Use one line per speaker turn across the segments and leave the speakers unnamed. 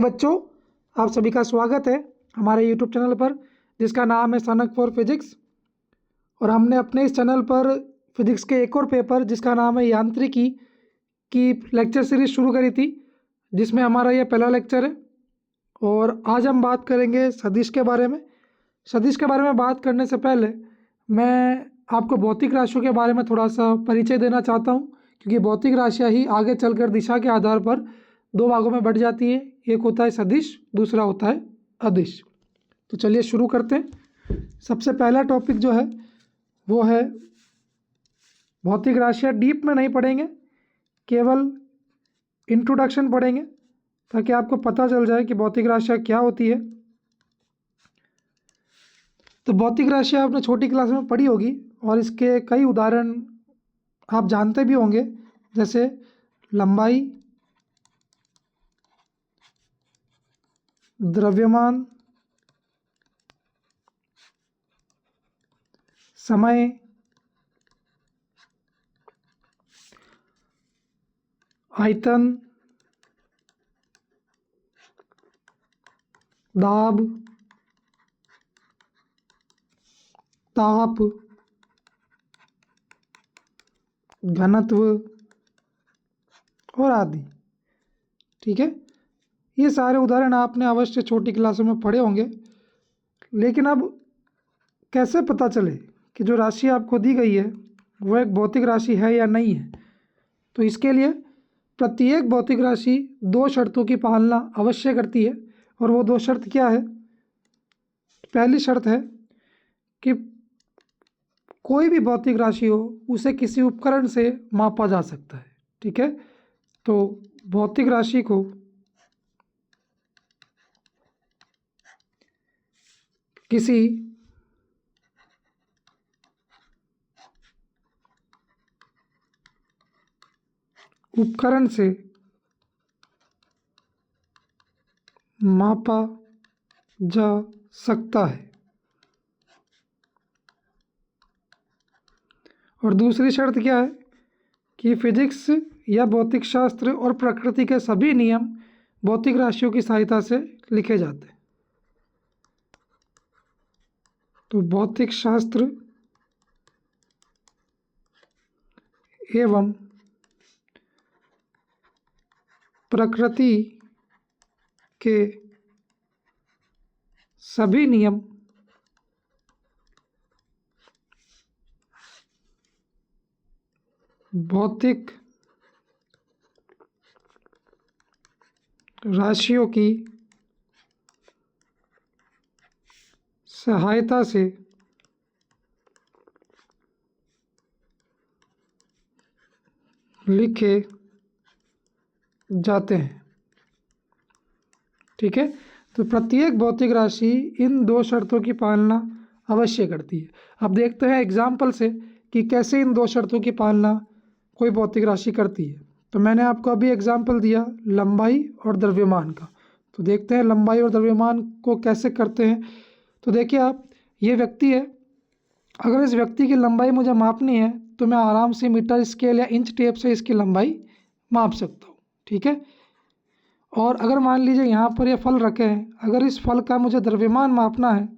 बच्चों, आप सभी का स्वागत है हमारे YouTube चैनल पर जिसका नाम है सनक फॉर फिजिक्स। और हमने अपने इस चैनल पर फिजिक्स के एक और पेपर जिसका नाम है यांत्रिकी की लेक्चर सीरीज शुरू करी थी, जिसमें हमारा यह पहला लेक्चर है। और आज हम बात करेंगे सदिश के बारे में। सदिश के बारे में बात करने से पहले मैं आपको भौतिक राशियों के बारे में थोड़ा सा परिचय देना चाहता हूँ, क्योंकि भौतिक राशियाँ ही आगे चलकर दिशा के आधार पर दो भागों में बढ़ जाती है। एक होता है सदिश, दूसरा होता है अदिश। तो चलिए शुरू करते हैं। सबसे पहला टॉपिक जो है वो है भौतिक राशियाँ। डीप में नहीं पढ़ेंगे, केवल इंट्रोडक्शन पढ़ेंगे ताकि आपको पता चल जाए कि भौतिक राशियाँ क्या होती है। तो भौतिक राशियाँ आपने छोटी क्लास में पढ़ी होगी और इसके कई उदाहरण आप जानते भी होंगे, जैसे लंबाई, द्रव्यमान, समय, आयतन, दाब, ताप, घनत्व और आदि। ठीक है, ये सारे उदाहरण आपने अवश्य छोटी क्लासों में पढ़े होंगे। लेकिन अब कैसे पता चले कि जो राशि आपको दी गई है वो एक भौतिक राशि है या नहीं है? तो इसके लिए प्रत्येक भौतिक राशि दो शर्तों की पालना अवश्य करती है। और वो दो शर्त क्या है? पहली शर्त है कि कोई भी भौतिक राशि हो उसे किसी उपकरण से मापा जा सकता है। ठीक है, तो भौतिक राशि को किसी उपकरण से मापा जा सकता है। और दूसरी शर्त क्या है कि फिजिक्स या भौतिक शास्त्र और प्रकृति के सभी नियम भौतिक राशियों की सहायता से लिखे जाते हैं। तो भौतिक शास्त्र एवं प्रकृति के सभी नियम भौतिक राशियों की सहायता से लिखे जाते हैं। ठीक है, तो प्रत्येक भौतिक राशि इन दो शर्तों की पालना अवश्य करती है। अब देखते हैं एग्जाम्पल से कि कैसे इन दो शर्तों की पालना कोई भौतिक राशि करती है। तो मैंने आपको अभी एग्जाम्पल दिया लंबाई और द्रव्यमान का। तो देखते हैं लंबाई और द्रव्यमान को कैसे करते हैं। तो देखिए आप, ये व्यक्ति है, अगर इस व्यक्ति की लंबाई मुझे मापनी है तो मैं आराम से मीटर स्केल या इंच टेप से इसकी लंबाई माप सकता हूँ। ठीक है, और अगर मान लीजिए यहाँ पर ये फल रखे हैं, अगर इस फल का मुझे द्रव्यमान मापना है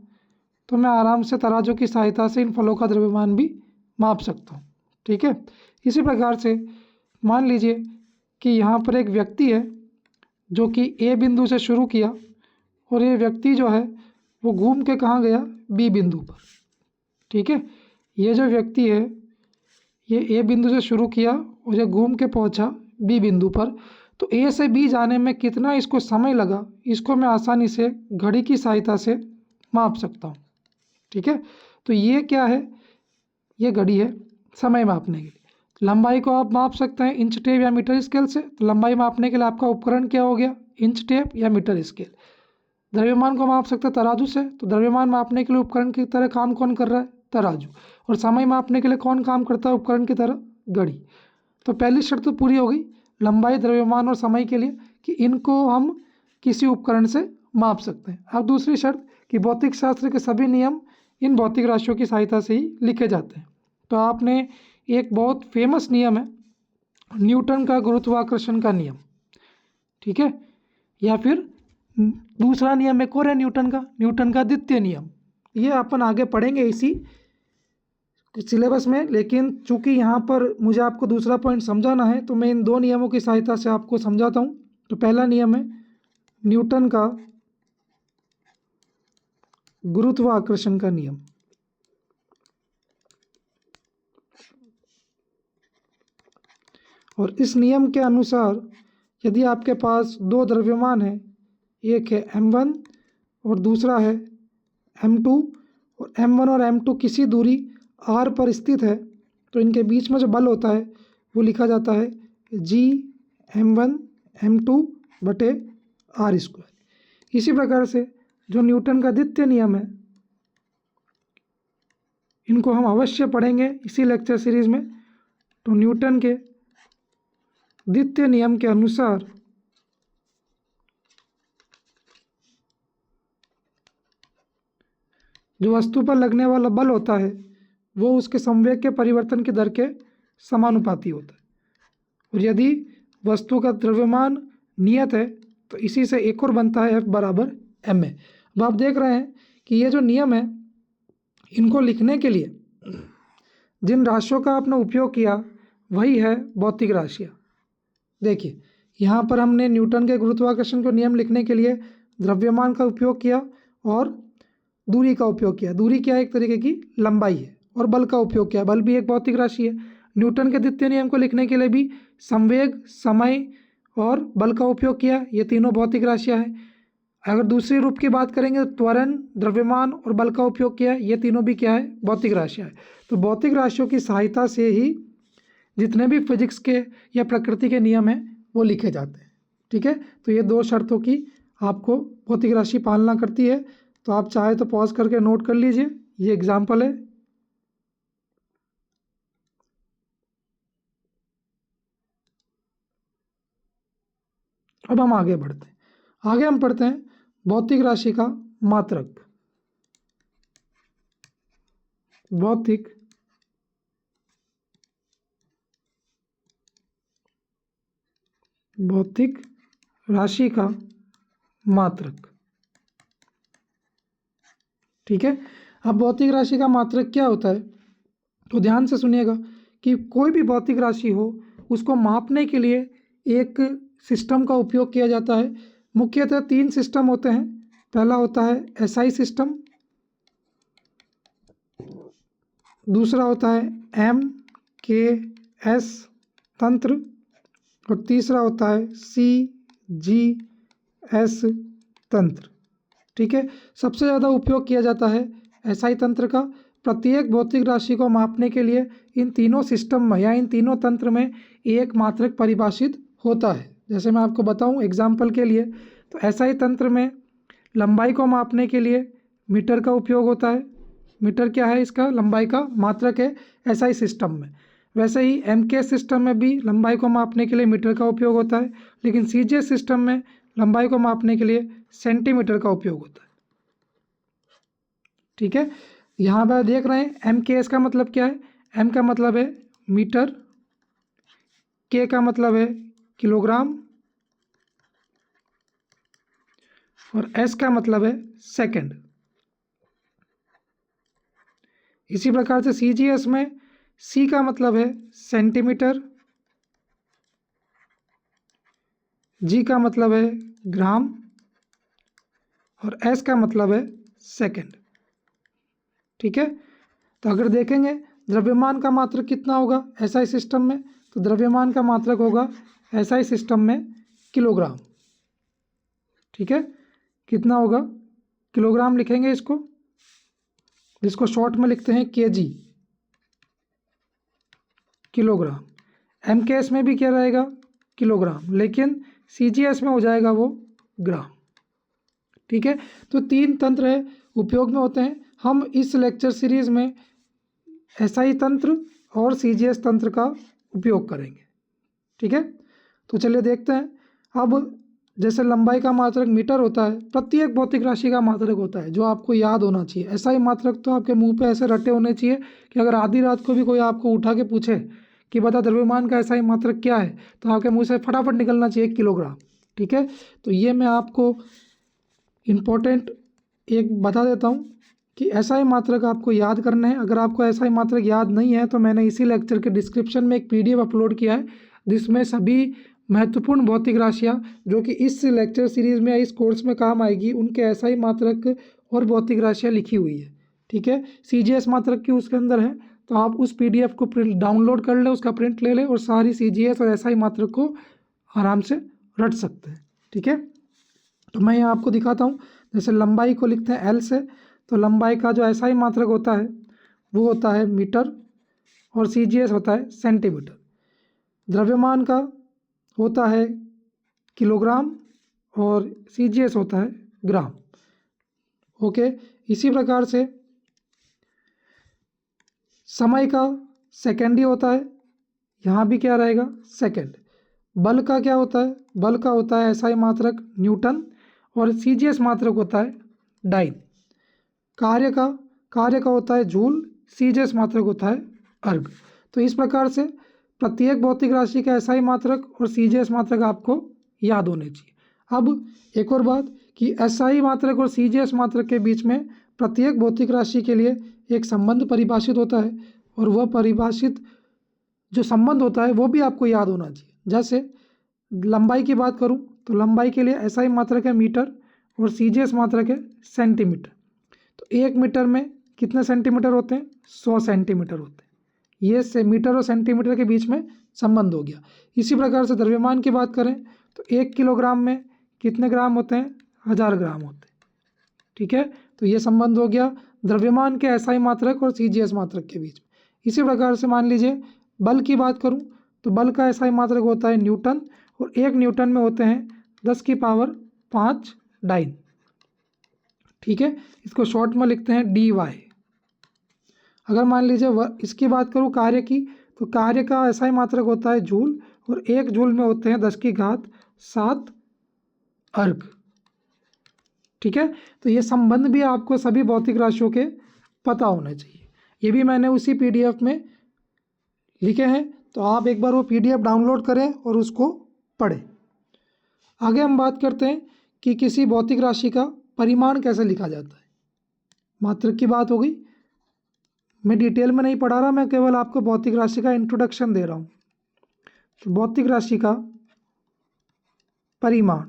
तो मैं आराम से तराजू की सहायता से इन फलों का द्रव्यमान भी माप सकता हूँ। ठीक है, इसी प्रकार से मान लीजिए कि यहाँ पर एक व्यक्ति है जो कि ए बिंदु से शुरू किया और ये व्यक्ति जो है वो घूम के कहाँ गया? बी बिंदु पर। ठीक है, ये जो व्यक्ति है ये ए बिंदु से शुरू किया और ये घूम के पहुँचा बी बिंदु पर। तो ए से बी जाने में कितना इसको समय लगा, इसको मैं आसानी से घड़ी की सहायता से माप सकता हूँ। ठीक है, तो ये क्या है? ये घड़ी है समय मापने के लिए। लंबाई को आप माप सकते हैं इंच टेप या मीटर स्केल से। तो लंबाई मापने के लिए आपका उपकरण क्या हो गया? इंच टेप या मीटर स्केल। द्रव्यमान को माप सकते हैं तराजू से। तो द्रव्यमान मापने के लिए उपकरण की तरह काम कौन कर रहा है? तराजू। और समय मापने के लिए कौन काम करता है उपकरण की तरह? घड़ी। तो पहली शर्त तो पूरी हो गई लंबाई, द्रव्यमान और समय के लिए कि इनको हम किसी उपकरण से माप सकते हैं। अब दूसरी शर्त कि भौतिक शास्त्र के सभी नियम इन भौतिक राशियों की सहायता से ही लिखे जाते हैं। तो आपने एक बहुत फेमस नियम है न्यूटन का गुरुत्वाकर्षण का नियम, ठीक है, या फिर दूसरा नियम एक और है न्यूटन का द्वितीय नियम। ये अपन आगे पढ़ेंगे इसी सिलेबस में, लेकिन चूंकि यहाँ पर मुझे आपको दूसरा पॉइंट समझाना है तो मैं इन दो नियमों की सहायता से आपको समझाता हूँ। तो पहला नियम है न्यूटन का गुरुत्वाकर्षण का नियम। और इस नियम के अनुसार यदि आपके पास दो द्रव्यमान है, एक है m1 और दूसरा है m2, और m1 और m2 किसी दूरी r पर स्थित है, तो इनके बीच में जो बल होता है वो लिखा जाता है g m1 m2 बटे r स्क्वायर। इसी प्रकार से जो न्यूटन का द्वितीय नियम है, इनको हम अवश्य पढ़ेंगे इसी लेक्चर सीरीज में। तो न्यूटन के द्वितीय नियम के अनुसार जो वस्तु पर लगने वाला बल होता है वो उसके संवेग के परिवर्तन की दर के समानुपाती होता है। और यदि वस्तु का द्रव्यमान नियत है तो इसी से एक और बनता है F बराबर ma। अब आप देख रहे हैं कि ये जो नियम है, इनको लिखने के लिए जिन राशियों का आपने उपयोग किया वही है भौतिक राशियाँ। देखिए यहाँ पर हमने न्यूटन के गुरुत्वाकर्षण को नियम लिखने के लिए द्रव्यमान का उपयोग किया और दूरी का उपयोग किया। दूरी क्या है? एक तरीके की लंबाई है। और बल का उपयोग किया, बल भी एक भौतिक राशि है। न्यूटन के द्वितीय नियम को लिखने के लिए भी संवेग, समय और बल का उपयोग किया। ये तीनों भौतिक राशियाँ हैं। अगर दूसरे रूप की बात करेंगे तो त्वरण, द्रव्यमान और बल का उपयोग किया। ये तीनों भी क्या है? भौतिक राशियाँ है। तो भौतिक राशियों की सहायता से ही जितने भी फिजिक्स के या प्रकृति के नियम हैं वो लिखे जाते हैं। ठीक है, तो ये दो शर्तों की आपको भौतिक राशि पालना करती है। तो आप चाहे तो पॉज करके नोट कर लीजिए, ये एग्जाम्पल है। अब हम आगे बढ़ते हैं। आगे हम पढ़ते हैं भौतिक राशि का मात्रक। भौतिक राशि का मात्रक। ठीक है, अब भौतिक राशि का मात्रक क्या होता है तो ध्यान से सुनिएगा कि कोई भी भौतिक राशि हो उसको मापने के लिए एक सिस्टम का उपयोग किया जाता है। मुख्यतः तीन सिस्टम होते हैं। पहला होता है एसआई सिस्टम, दूसरा होता है एमकेएस तंत्र और तीसरा होता है सीजीएस तंत्र। ठीक है, सबसे ज़्यादा उपयोग किया जाता है एसआई तंत्र का। प्रत्येक भौतिक राशि को मापने के लिए इन तीनों सिस्टम में या इन तीनों तंत्र में एक मात्रक परिभाषित होता है। जैसे मैं आपको बताऊं एग्जाम्पल के लिए, तो एसआई तंत्र में लंबाई को मापने के लिए मीटर का उपयोग होता है। मीटर क्या है? इसका लंबाई का मात्रक है एसआई सिस्टम में। वैसे ही एमके सिस्टम में भी लंबाई को मापने के लिए मीटर का उपयोग होता है, लेकिन सीजीएस सिस्टम में लंबाई को मापने के लिए सेंटीमीटर का उपयोग होता है। ठीक है, यहाँ पर देख रहे हैं एमकेएस का मतलब क्या है? एम का मतलब है मीटर, के का मतलब है किलोग्राम और एस का मतलब है सेकंड। इसी प्रकार से सीजीएस में सी का मतलब है सेंटीमीटर, जी का मतलब है ग्राम और एस का मतलब है सेकंड। ठीक है, तो अगर देखेंगे द्रव्यमान का मात्रक कितना होगा एसआई सिस्टम में, तो द्रव्यमान का मात्रक होगा एसआई सिस्टम में किलोग्राम। ठीक है, कितना होगा? किलोग्राम लिखेंगे इसको, जिसको शॉर्ट में लिखते हैं केजी, किलोग्राम। एमकेएस में भी क्या रहेगा? किलोग्राम, लेकिन सीजीएस में हो जाएगा वो ग्राम। ठीक है, तो तीन तंत्र है उपयोग में होते हैं। हम इस लेक्चर सीरीज में एसआई तंत्र और सीजीएस तंत्र का उपयोग करेंगे। ठीक है, तो चलिए देखते हैं। अब जैसे लंबाई का मात्रक मीटर होता है, प्रत्येक भौतिक राशि का मात्रक होता है जो आपको याद होना चाहिए। एसआई मात्रक तो आपके मुंह पे ऐसे रटे होने चाहिए कि अगर आधी रात को भी कोई आपको उठा के पूछे कि बता द्रव्यमान का एसआई मात्रक क्या है, तो आपके मुंह से फटाफट निकलना चाहिए किलोग्राम। ठीक है, तो ये मैं आपको इम्पोर्टेंट एक बता देता हूँ कि एसआई मात्रक आपको याद करना है। अगर आपको एसआई मात्रक याद नहीं है तो मैंने इसी लेक्चर के डिस्क्रिप्शन में एक पीडीएफ अपलोड किया है जिसमें सभी महत्वपूर्ण भौतिक राशियाँ जो कि इस लेक्चर सीरीज में या इस कोर्स में काम आएगी उनके एसआई मात्रक और भौतिक राशियाँ लिखी हुई है। ठीक है, सीजीएस मात्रक की उसके अंदर है, तो आप उस पीडीएफ को प्रिंट डाउनलोड कर लें, उसका प्रिंट ले लें और सारी सीजीएस और एसआई मात्रक को आराम से रट सकते हैं। ठीक है, तो मैं यहाँ आपको दिखाता हूँ। जैसे लंबाई को लिखते हैं एल से, तो लंबाई का जो एसआई मात्रक होता है वो होता है मीटर और सीजीएस होता है सेंटीमीटर। द्रव्यमान का होता है किलोग्राम और सीजीएस होता है ग्राम। ओके, इसी प्रकार से समय का सेकेंड ही होता है, यहाँ भी क्या रहेगा सेकेंड। बल का क्या होता है, बल का होता है एसआई मात्रक न्यूटन और सीजीएस मात्रक होता है डाइन। कार्य का होता है जूल, सीजीएस मात्रक होता है अर्ग। तो इस प्रकार से प्रत्येक भौतिक राशि का एसआई मात्रक और सीजीएस मात्रक आपको याद होने चाहिए। अब एक और बात कि एसआई मात्रक और सीजीएस मात्रक के बीच में प्रत्येक भौतिक राशि के लिए एक संबंध परिभाषित होता है और वह परिभाषित जो संबंध होता है वो भी आपको याद होना चाहिए। जैसे लंबाई की बात करूं तो लंबाई के लिए एसआई मात्रक है मीटर और सीजीएस मात्रक है सेंटीमीटर। तो 1 मीटर में कितने सेंटीमीटर होते हैं, 100 सेंटीमीटर होते हैं। ये से मीटर और सेंटीमीटर के बीच में संबंध हो गया। इसी प्रकार से द्रव्यमान की बात करें तो 1 किलोग्राम में कितने ग्राम होते हैं, 1000 ग्राम होते हैं। ठीक है, तो ये संबंध हो गया द्रव्यमान के एसआई मात्रक और सीजीएस मात्रक के बीच में। इसी प्रकार से मान लीजिए बल की बात करूं तो बल का एसआई मात्रक होता है न्यूटन और 1 न्यूटन में होते हैं 10⁵ डाइन। ठीक है, इसको शॉर्ट में लिखते हैं dy। अगर मान लीजिए इसकी बात करूं कार्य की, तो कार्य का एसआई मात्रक होता है जूल और 1 जूल में होते हैं 10�7 अर्ग। ठीक है, तो ये संबंध भी आपको सभी भौतिक राशियों के पता होने चाहिए। ये भी मैंने उसी पीडीएफ में लिखे हैं, तो आप एक बार वो पीडीएफ डाउनलोड करें और उसको पढ़ें। आगे हम बात करते हैं कि किसी भौतिक राशि का परिमाण कैसे लिखा जाता है। मात्रक की बात हो गई, मैं डिटेल में नहीं पढ़ा रहा, मैं केवल आपको भौतिक राशि का इंट्रोडक्शन दे रहा हूँ। तो भौतिक राशि का परिमाण,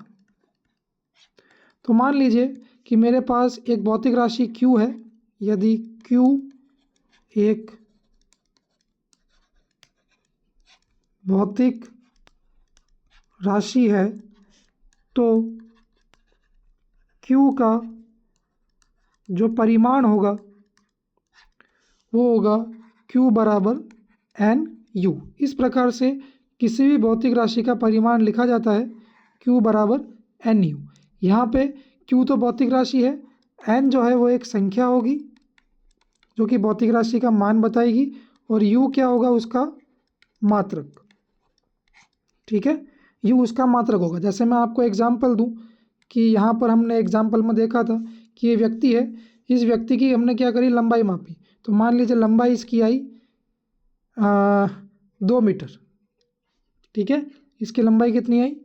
तो मान लीजिए कि मेरे पास एक भौतिक राशि Q है। यदि Q एक भौतिक राशि है तो Q का जो परिमाण होगा वो होगा Q बराबर NU। इस प्रकार से किसी भी भौतिक राशि का परिमाण लिखा जाता है Q बराबर NU। यहाँ पे Q तो भौतिक राशि है, N जो है वो एक संख्या होगी जो कि भौतिक राशि का मान बताएगी और U क्या होगा, उसका मात्रक। ठीक है, U उसका मात्रक होगा। जैसे मैं आपको एग्जाम्पल दूं कि यहाँ पर हमने एग्जाम्पल में देखा था कि ये व्यक्ति है, इस व्यक्ति की हमने क्या करी, लंबाई मापी। तो मान लीजिए लंबाई इसकी आई 2 मीटर। ठीक है, इसकी लंबाई कितनी आई,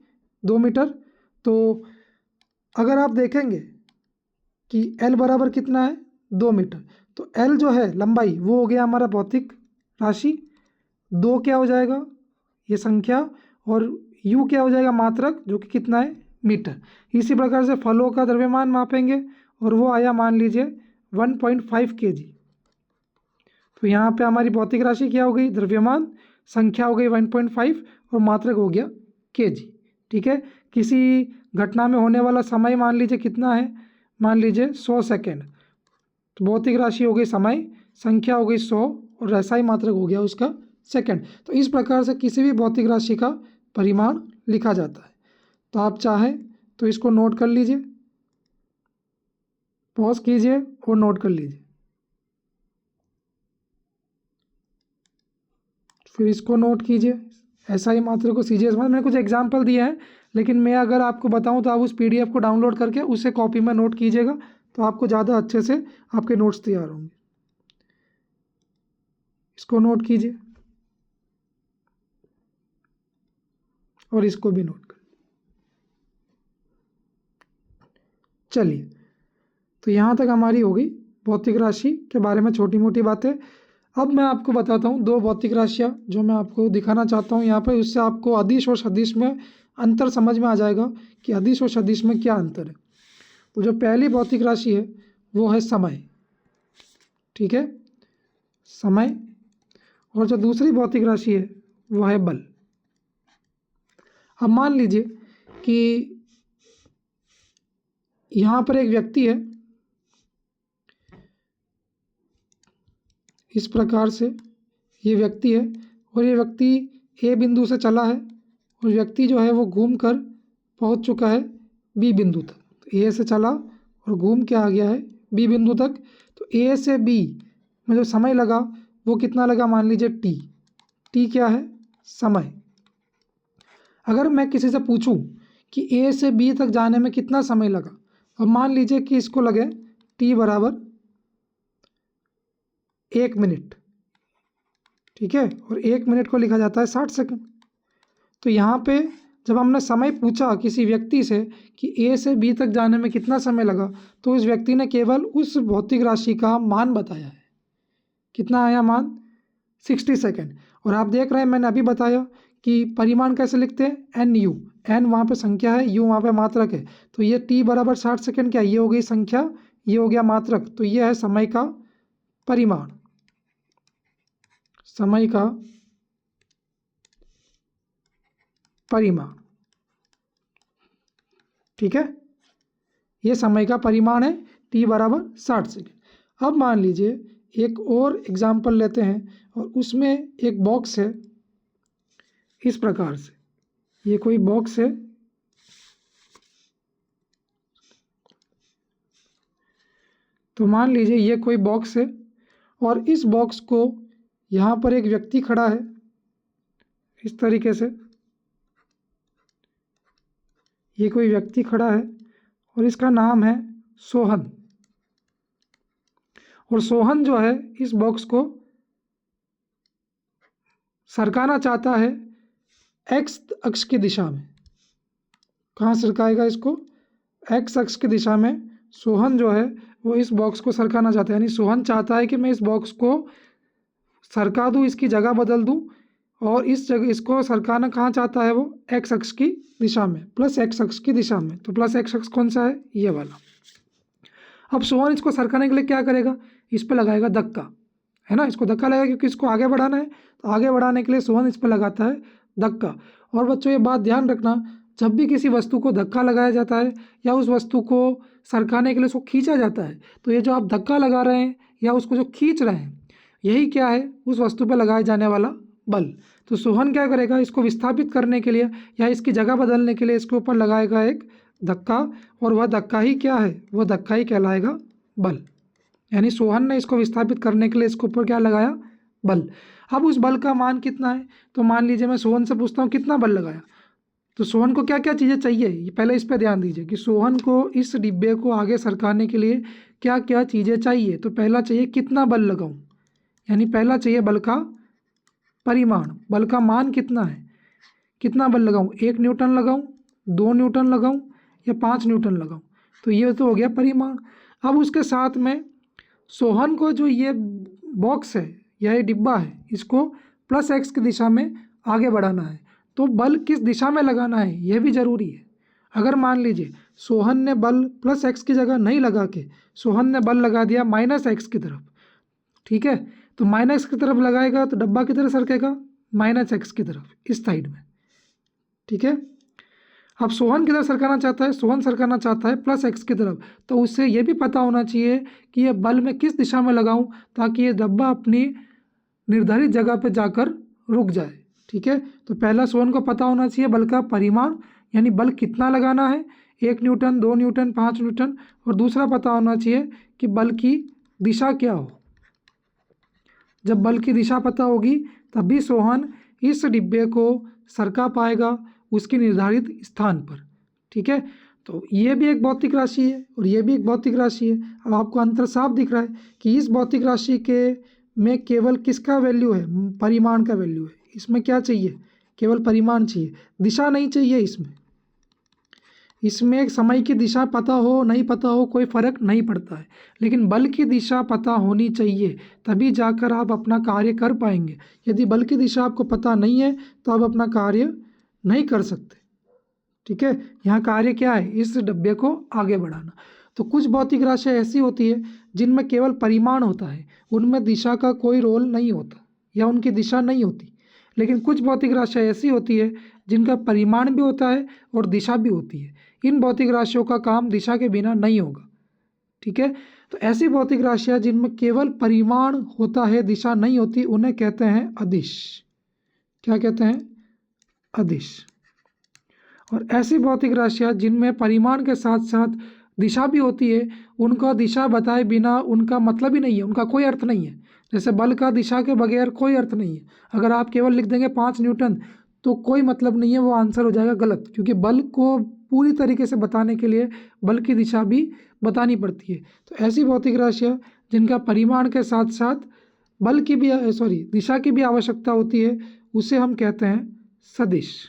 2 मीटर। तो अगर आप देखेंगे कि L बराबर कितना है, 2 मीटर, तो L जो है लंबाई वो हो गया हमारा भौतिक राशि, 2 क्या हो जाएगा ये संख्या और U क्या हो जाएगा मात्रक, जो कि कितना है, मीटर। इसी प्रकार से फलों का द्रव्यमान मापेंगे और वो आया मान लीजिए 1.5 kg। तो यहाँ पे हमारी भौतिक राशि क्या हो गई, द्रव्यमान, संख्या हो गई 1.5 और मात्रक हो गया kg। ठीक है, किसी घटना में होने वाला समय मान लीजिए कितना है, मान लीजिए 100 सेकेंड। तो भौतिक राशि हो गई समय, संख्या हो गई 100 और एसआई मात्रक हो गया उसका सेकेंड। तो इस प्रकार से किसी भी भौतिक राशि का परिमाण लिखा जाता है। तो आप चाहें तो इसको नोट कर लीजिए, पॉज कीजिए और नोट कर लीजिए। फिर इसको नोट कीजिए, एसआई मात्रक को सीजीएस मात्रक। मैंने कुछ एग्जाम्पल दिए हैं, लेकिन मैं अगर आपको बताऊं तो आप उस पीडीएफ को डाउनलोड करके उसे कॉपी में नोट कीजिएगा, तो आपको ज़्यादा अच्छे से आपके नोट्स तैयार होंगे। इसको नोट कीजिए और इसको भी नोट कर। चलिए, तो यहाँ तक हमारी होगी भौतिक राशि के बारे में छोटी मोटी बातें। अब मैं आपको बताता हूँ दो भौतिक राशियाँ जो मैं आपको दिखाना चाहता हूँ यहाँ पर। उससे आपको अदिश और सदिश में अंतर समझ में आ जाएगा कि अदिश और सदिश में क्या अंतर है। तो जो पहली भौतिक राशि है वो है समय, ठीक है, समय। और जो दूसरी भौतिक राशि है वो है बल। अब मान लीजिए कि यहाँ पर एक व्यक्ति है, इस प्रकार से ये व्यक्ति है, और ये व्यक्ति ए बिंदु से चला है, और व्यक्ति जो है वो घूम कर पहुँच चुका है बी बिंदु तक। ए से चला और घूम के आ गया है बी बिंदु तक। तो ए से बी में जो समय लगा वो कितना लगा, मान लीजिए टी। टी क्या है, समय। अगर मैं किसी से पूछूं कि ए से बी तक जाने में कितना समय लगा, अब मान लीजिए कि इसको लगे टी बराबर 1 मिनट, ठीक है, और 1 मिनट को लिखा जाता है 60 सेकंड। तो यहाँ पे जब हमने समय पूछा किसी व्यक्ति से कि ए से बी तक जाने में कितना समय लगा, तो उस व्यक्ति ने केवल उस भौतिक राशि का मान बताया है। कितना आया मान, 60 सेकंड। और आप देख रहे हैं मैंने अभी बताया कि परिमाण कैसे लिखते हैं, एन यू। एन वहाँ पे संख्या है, यू वहाँ पे मात्रक है। तो ये टी बराबर 60 सेकंड क्या, ये हो गई संख्या, ये हो गया मात्रक। तो ये है समय का परिमाण, समय का परिमाण, ठीक है, ये समय का परिमाण है, टी बराबर 60 सेकंड। अब मान लीजिए एक और एग्जाम्पल लेते हैं, और उसमें एक बॉक्स है इस प्रकार से। ये कोई बॉक्स है, तो मान लीजिए ये कोई बॉक्स है, और इस बॉक्स को यहाँ पर एक व्यक्ति खड़ा है इस तरीके से। ये कोई व्यक्ति खड़ा है और इसका नाम है सोहन। और सोहन जो है इस बॉक्स को सरकाना चाहता है एक्स अक्ष की दिशा में। कहाँ सरकाएगा इसको, एक्स अक्ष की दिशा में। सोहन जो है वो इस बॉक्स को सरकाना चाहता है, यानी सोहन चाहता है कि मैं इस बॉक्स को सरका दूँ, इसकी जगह बदल दूँ, और इस जगह इसको सरकाना कहाँ चाहता है वो, एक्स अक्ष की दिशा में, प्लस एक्स अक्ष की दिशा में। तो प्लस एक्स अक्ष कौन सा है, ये वाला। अब सोहन इसको सरकाने के लिए क्या करेगा, इस पर लगाएगा धक्का, है ना, इसको धक्का लगेगा क्योंकि इसको आगे बढ़ाना है। तो आगे बढ़ाने के लिए सोहन इस पर लगाता है धक्का। और बच्चों ये बात ध्यान रखना, जब भी किसी वस्तु को धक्का लगाया जाता है या उस वस्तु को सरकाने के लिए उसको खींचा जाता है, तो ये जो आप धक्का लगा रहे हैं या उसको जो खींच रहे हैं, यही क्या है, उस वस्तु पर लगाया जाने वाला बल। तो सोहन क्या करेगा, इसको विस्थापित करने के लिए या इसकी जगह बदलने के लिए इसके ऊपर लगाएगा एक धक्का, और वह धक्का ही क्या है, वह धक्का ही कहलाएगा बल। यानी सोहन ने इसको विस्थापित करने के लिए इसके ऊपर क्या लगाया, बल। अब उस बल का मान कितना है, तो मान लीजिए मैं सोहन से पूछता हूँ कितना बल लगाया। तो सोहन को क्या क्या चीज़ें चाहिए, ये पहले इस पर ध्यान दीजिए कि सोहन को इस डिब्बे को आगे सरकाने के लिए क्या क्या चीज़ें चाहिए। तो पहला चाहिए कितना बल लगाऊं, यानी पहला चाहिए बल का परिमाण, बल का मान कितना है, कितना बल लगाऊं, 1 न्यूटन लगाऊं, 2 न्यूटन लगाऊं या 5 न्यूटन लगाऊं। तो ये तो हो गया परिमाण। अब उसके साथ में सोहन को जो ये बॉक्स है या ये डिब्बा है, इसको प्लस एक्स की दिशा में आगे बढ़ाना है। तो बल किस दिशा में लगाना है यह भी ज़रूरी है। अगर मान लीजिए सोहन ने बल प्लस एक्स की जगह नहीं लगा के सोहन ने बल लगा दिया माइनस एक्स की तरफ, ठीक है, तो माइनस की तरफ लगाएगा तो डब्बा की तरफ सरकेगा, माइनस एक्स की तरफ, इस साइड में, ठीक है। अब सोहन की तरफ सरकाना चाहता है, सोहन सरकाना चाहता है प्लस एक्स की तरफ, तो उससे ये भी पता होना चाहिए कि ये बल मैं किस दिशा में लगाऊं ताकि ये डब्बा अपनी निर्धारित जगह पर जाकर रुक जाए, ठीक है। तो पहला सोहन को पता होना चाहिए बल का परिमाण, यानी बल कितना लगाना है, 1 न्यूटन, 2 न्यूटन, 5 न्यूटन। और दूसरा पता होना चाहिए कि बल की दिशा क्या हो। जब बल की दिशा पता होगी तभी सोहन इस डिब्बे को सरका पाएगा उसकी निर्धारित स्थान पर, ठीक है। तो ये भी एक भौतिक राशि है और ये भी एक भौतिक राशि है। अब आपको अंतर साफ दिख रहा है कि इस भौतिक राशि के में केवल किसका वैल्यू है, परिमाण का वैल्यू है। इसमें क्या चाहिए, केवल परिमाण चाहिए, दिशा नहीं चाहिए इसमें। इसमें एक समय की दिशा पता हो नहीं पता हो कोई फ़र्क नहीं पड़ता है, लेकिन बल की दिशा पता होनी चाहिए, तभी जाकर आप अपना कार्य कर पाएंगे। यदि बल की दिशा आपको पता नहीं है तो आप अपना कार्य नहीं कर सकते। ठीक है, यहाँ कार्य क्या है, इस डब्बे को आगे बढ़ाना। तो कुछ भौतिक राशियाँ ऐसी होती है जिनमें केवल परिमाण होता है, उनमें दिशा का कोई रोल नहीं होता या उनकी दिशा नहीं होती। लेकिन कुछ भौतिक राशियाँ ऐसी होती है जिनका परिमाण भी होता है और दिशा भी होती है। इन भौतिक राशियों का काम दिशा के बिना नहीं होगा। ठीक है, तो ऐसी भौतिक राशियाँ जिनमें केवल परिमाण होता है, दिशा नहीं होती, उन्हें कहते हैं अदिश। क्या कहते हैं? अदिश। और ऐसी भौतिक राशियाँ जिनमें परिमाण के साथ साथ दिशा भी होती है, उनका दिशा बताए बिना उनका मतलब ही नहीं है, उनका कोई अर्थ नहीं है। जैसे बल का दिशा के बगैर कोई अर्थ नहीं है। अगर आप केवल लिख देंगे 5 न्यूटन तो कोई मतलब नहीं है, वो आंसर हो जाएगा गलत, क्योंकि बल को पूरी तरीके से बताने के लिए बल की दिशा भी बतानी पड़ती है। तो ऐसी भौतिक राशियाँ जिनका परिमाण के साथ साथ बल की भी दिशा की भी आवश्यकता होती है, उसे हम कहते हैं सदिश।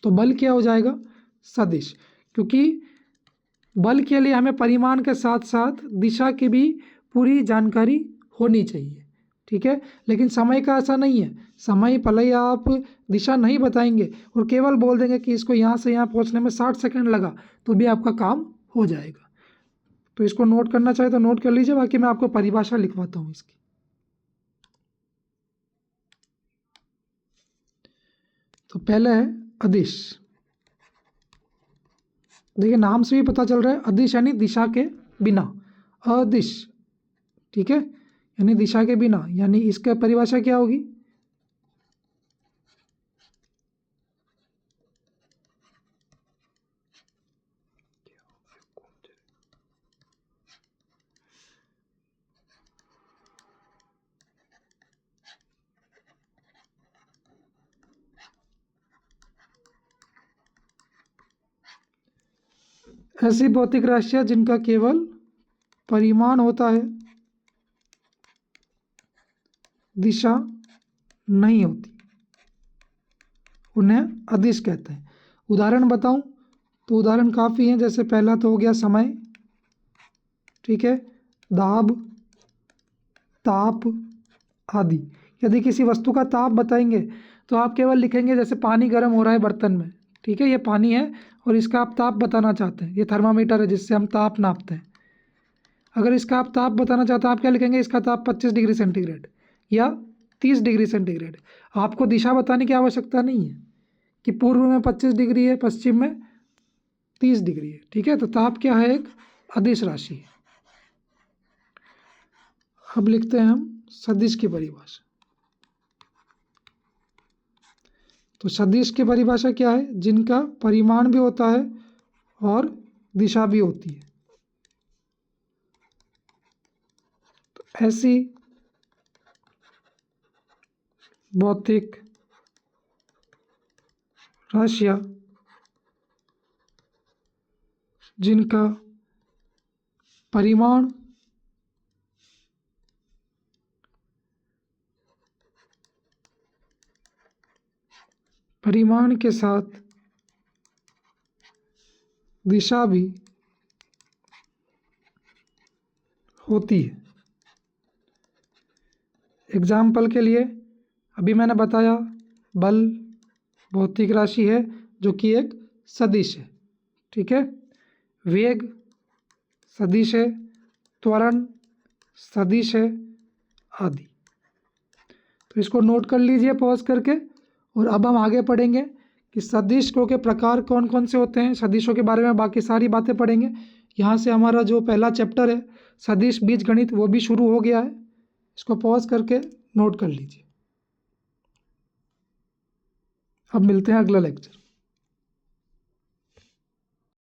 तो बल क्या हो जाएगा? सदिश, क्योंकि बल के लिए हमें परिमाण के साथ साथ दिशा की भी पूरी जानकारी होनी चाहिए। ठीक है, लेकिन समय का ऐसा नहीं है। समय भले ही आप दिशा नहीं बताएंगे और केवल बोल देंगे कि इसको यहाँ से यहाँ पहुँचने में 60 सेकंड लगा, तो भी आपका काम हो जाएगा। तो इसको नोट करना चाहे तो नोट कर लीजिए, बाकी मैं आपको परिभाषा लिखवाता हूँ इसकी। तो पहले है अदिश। देखिए नाम से भी पता चल रहा है, अदिश यानी दिशा के बिना, अदिश। ठीक है, यानी दिशा के बिना, यानी इसका परिभाषा क्या होगी? ऐसी भौतिक राशियां जिनका केवल परिमाण होता है, दिशा नहीं होती, उन्हें अदिश कहते हैं। उदाहरण बताऊं तो उदाहरण काफ़ी हैं। जैसे पहला तो हो गया समय, ठीक है, दाब, ताप आदि। यदि किसी वस्तु का ताप बताएंगे तो आप केवल लिखेंगे जैसे पानी गर्म हो रहा है बर्तन में, ठीक है, ये पानी है और इसका आप ताप बताना चाहते हैं, ये थर्मामीटर है जिससे हम ताप नापते हैं। अगर इसका आप ताप बताना चाहते हैं, आप क्या लिखेंगे? इसका ताप 25 डिग्री सेंटीग्रेड या 30 डिग्री सेंटीग्रेड। आपको दिशा बताने की आवश्यकता नहीं है कि पूर्व में 25 डिग्री है, पश्चिम में 30 डिग्री है। ठीक है, तो ताप क्या है? एक अदिश राशि है। अब लिखते हैं हम सदिश की परिभाषा। तो सदिश की परिभाषा क्या है? जिनका परिमाण भी होता है और दिशा भी होती है। तो ऐसी भौतिक राशियां जिनका परिमाण के साथ दिशा भी होती है। एग्जाम्पल के लिए अभी मैंने बताया, बल भौतिक राशि है जो कि एक सदिश है। ठीक है, वेग सदिश है, त्वरण सदिश है आदि। तो इसको नोट कर लीजिए पॉज करके, और अब हम आगे पढ़ेंगे कि सदिशों के प्रकार कौन कौन से होते हैं। सदिशों के बारे में बाकी सारी बातें पढ़ेंगे। यहाँ से हमारा जो पहला चैप्टर है सदिश बीजगणित वो भी शुरू हो गया है। इसको पॉज करके नोट कर लीजिए। अब मिलते हैं अगला लेक्चर।